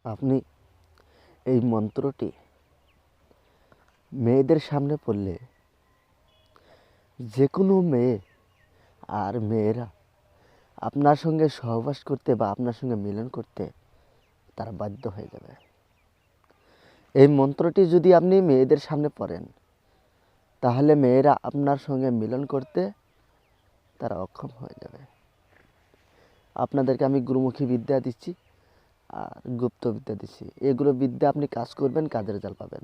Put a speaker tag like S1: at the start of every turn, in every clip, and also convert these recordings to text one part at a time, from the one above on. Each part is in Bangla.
S1: আপনি এই মন্ত্রটি মেয়েদের সামনে পড়লে যে কোনো মেয়ে আর মেয়েরা আপনার সঙ্গে সহবাস করতে বা আপনার সঙ্গে মিলন করতে তারা বাধ্য হয়ে যাবে। এই মন্ত্রটি যদি আপনি মেয়েদের সামনে পড়েন তাহলে মেয়েরা আপনার সঙ্গে মিলন করতে তারা অক্ষম হয়ে যাবে। আপনাদেরকে আমি গুরুমুখী বিদ্যা দিচ্ছি আর গুপ্ত বিদ্যা দিচ্ছি। এগুলো বিদ্যা আপনি কাজ করবেন, কাজের রেজাল্ট পাবেন।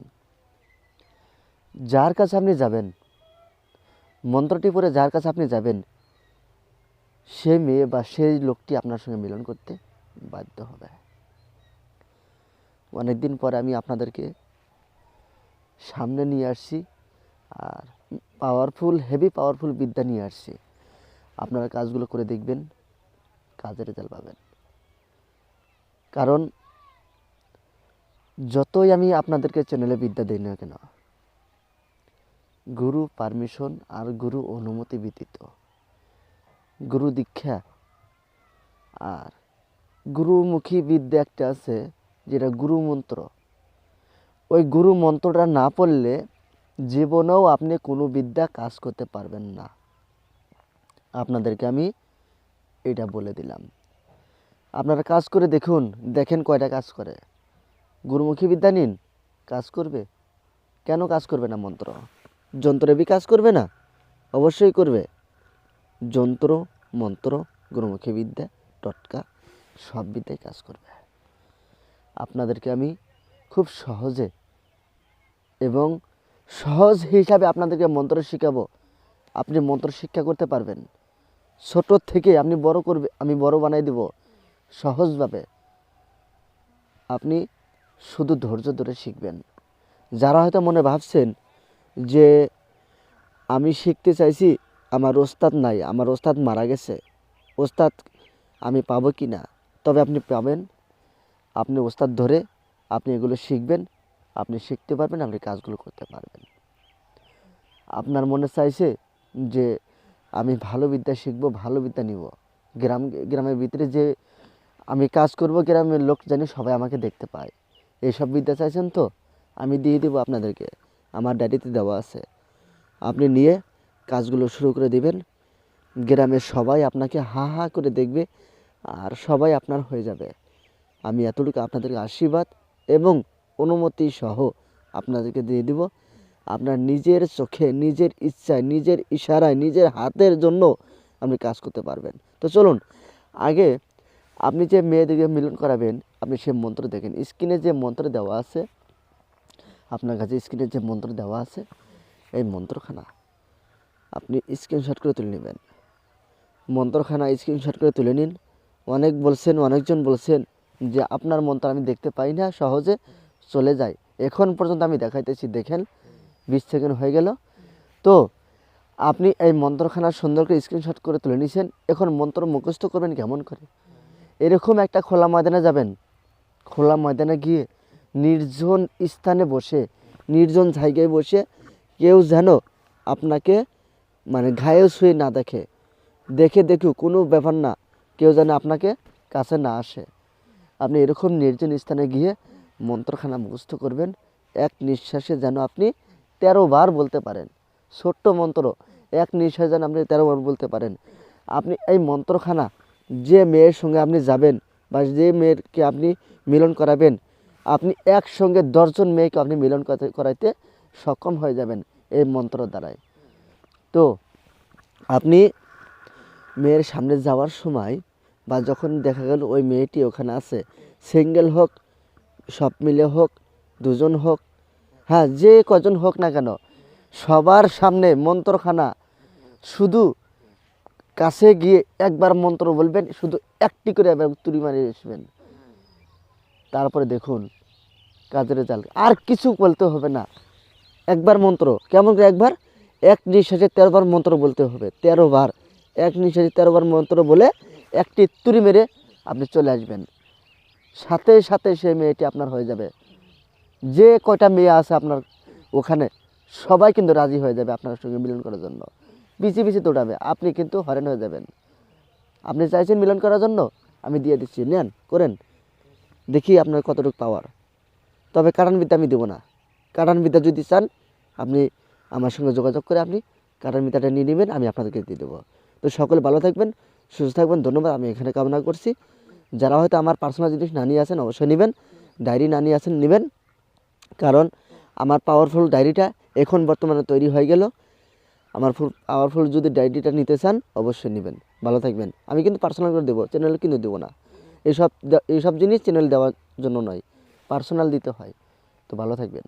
S1: যার কাছে আপনি যাবেন, মন্ত্রটি পড়ে যার কাছে আপনি যাবেন, সে মেয়ে বা সেই লোকটি আপনার সঙ্গে মিলন করতে বাধ্য হবে। অনেকদিন পরে আমি আপনাদেরকে সামনে নিয়ে আসছি আর হেভি পাওয়ারফুল বিদ্যা নিয়ে আসছি। আপনারা কাজগুলো করে দেখবেন, কাজের রেজাল্ট পাবেন। কারণ যতই আমি আপনাদেরকে চ্যানেলে বিদ্যা দিই না কেন, গুরু পারমিশন আর গুরু অনুমতি ব্যতীত, গুরু দীক্ষা আর গুরুমুখী বিদ্যা একটা আছে যেটা গুরু মন্ত্র, ওই গুরু মন্ত্রটা না পড়লে জীবনেও আপনি কোনো বিদ্যা কাজ করতে পারবেন না। আপনাদেরকে আমি এটা বলে দিলাম। আপনারা কাজ করে দেখুন, দেখেন কয়টা কাজ করে। গুরুমুখী বিদ্যা নিন, কাজ করবে। কেন কাজ করবে না? মন্ত্র যন্ত্রে বি কাজ করবে না? অবশ্যই করবে। যন্ত্র, মন্ত্র, গুরুমুখী বিদ্যা, টটকা সব বিদ্যায় কাজ করবে। আপনাদেরকে আমি খুব সহজে এবং সহজ হিসাবে আপনাদেরকে মন্ত্র শেখাবো। আপনি মন্ত্র শিক্ষা করতে পারবেন। ছোট থেকে আপনি বড় করবে, আমি বড় বানাই দেব সহজভাবে। আপনি শুধু ধৈর্য ধরে শিখবেন। যারা হয়তো মনে ভাবছেন যে আমি শিখতে চাইছি, আমার ওস্তাদ নাই, আমার ওস্তাদ মারা গেছে, ওস্তাদ আমি পাবো কি না? তবে আপনি পাবেন। আপনি ওস্তাদ ধরে আপনি এগুলো শিখবেন, আপনি শিখতে পারবেন, আপনি কাজগুলো করতে পারবেন। আপনার মনে চাইছে যে আমি ভালো বিদ্যা শিখবো, ভালো বিদ্যা নিব, গ্রামের ভিতরে যে আমি কাজ করব, গ্রামের লোক জানি সবাই আমাকে দেখতে পায়, এইসব বিদ্যা চাইছেন তো? আমি দিয়ে দেবো আপনাদেরকে, আমার ডায়েরিতে দেওয়া আছে। আপনি নিয়ে কাজগুলো শুরু করে দিবেন। গ্রামের সবাই আপনাকে হা হা করে দেখবে আর সবাই আপনার হয়ে যাবে। আমি এতটুকু আপনাদেরকে আশীর্বাদ এবং অনুমতি সহ আপনাদেরকে দিয়ে দিব। আপনার নিজের চোখে, নিজের ইচ্ছায়, নিজের ইশারায়, নিজের হাতের জন্য আপনি কাজ করতে পারবেন। তো চলুন, আগে আপনি যে মেয়েদেরকে মিলন করাবেন, আপনি সে মন্ত্র দেখেন। স্ক্রিনে যে মন্ত্র দেওয়া আছে, আপনার কাছে স্ক্রিনে যে মন্ত্র দেওয়া আছে, এই মন্ত্রখানা আপনি স্ক্রিনশট করে তুলে নেবেন। মন্ত্রখানা স্ক্রিনশট করে তুলে নিন। অনেকজন বলছেন যে আপনার মন্ত্র আমি দেখতে পাই না, সহজে চলে যায়। এখন পর্যন্ত আমি দেখাইতেছি, দেখেন 20 সেকেন্ড হয়ে গেল। তো আপনি এই মন্ত্রখানা সুন্দর করে স্ক্রিনশট করে তুলে নিয়েছেন। এখন মন্ত্র মুখস্থ করবেন কেমন করে? এরকম একটা খোলা ময়দানে যাবেন। খোলা ময়দানে গিয়ে নির্জন স্থানে বসে, নির্জন জায়গায় বসে, কেউ যেন আপনাকে ঘায়ে ছুঁয়ে না দেখে, দেখুক কোনো ব্যাপার না, কেউ যেন আপনাকে কাছে না আসে। আপনি এরকম নির্জন স্থানে গিয়ে মন্ত্রখানা মুখস্থ করবেন। এক নিঃশ্বাসে যেন আপনি 13 বার বলতে পারেন। ছোট্ট মন্ত্র, এক নিঃশ্বাসে যেন আপনি 13 বার বলতে পারেন। আপনি এই মন্ত্রখানা যে মেয়ের সঙ্গে আপনি যাবেন বা যে মেয়েকে আপনি মিলন করাবেন, আপনি একসঙ্গে 10 জন মেয়েকে আপনি মিলন করাইতে সক্ষম হয়ে যাবেন এই মন্ত্র দ্বারাই। তো আপনি মেয়ের সামনে যাওয়ার সময় বা যখন দেখা গেল ওই মেয়েটি ওখানে আছে, সিঙ্গেল হোক, সব মিলে হোক, দুজন হোক, হ্যাঁ যে কজন হোক না কেন, সবার সামনে মন্ত্রখানা শুধু কাছে গিয়ে একবার মন্ত্র বলবেন, শুধু একটি করে এবার তুড়ি মারিয়ে আসবেন। তারপরে দেখুন কাজের রেজাল্ট। আর কিছু বলতে হবে না, একবার মন্ত্র। কেমন করে একবার? এক নিঃশ্বাসে 13 বার মন্ত্র বলতে হবে। 13 বার, এক নিঃশ্বাসে 13 বার মন্ত্র বলে একটি তুড়ি মেরে আপনি চলে আসবেন। সাথে সাথে সেই মেয়েটি আপনার হয়ে যাবে। যে কয়টা মেয়ে আছে আপনার ওখানে, সবাই কিন্তু রাজি হয়ে যাবে আপনার সঙ্গে মিলন করার জন্য। পিছিয়ে পিছিয়ে দৌড়াবে, আপনি কিন্তু হরেন হয়ে যাবেন। আপনি চাইছেন মিলন করার জন্য, আমি দিয়ে দিচ্ছি, নেন, করেন। দেখি আপনার কতটুকু পাওয়ার। তবে কাটানবিদ্যা আমি দেবো না। কাটানবিদ্যা যদি চান আপনি আমার সঙ্গে যোগাযোগ করে আপনি কাটানবিদ্যাটা নিয়ে নেবেন, আমি আপনাদেরকে দিয়ে দেবো। তো সকলে ভালো থাকবেন, সুস্থ থাকবেন, ধন্যবাদ আমি এখানে কামনা করছি। যারা হয়তো আমার পার্সোনাল জিনিস না নিয়ে আসেন অবশ্যই নেবেন, ডায়েরি না নিয়ে আসেন নেবেন, কারণ আমার পাওয়ারফুল ডায়েরিটা এখন বর্তমানে তৈরি হয়ে গেল। আমার পাওয়ারফুল যদি ডায়েরিটা নিতে চান অবশ্যই নেবেন। ভালো থাকবেন। আমি কিন্তু পার্সোনাল করে দেবো, চ্যানেলে কিন্তু দেবো না। এইসব জিনিস চ্যানেল দেওয়ার জন্য নয়, পার্সোনাল দিতে হয়। তো ভালো থাকবেন।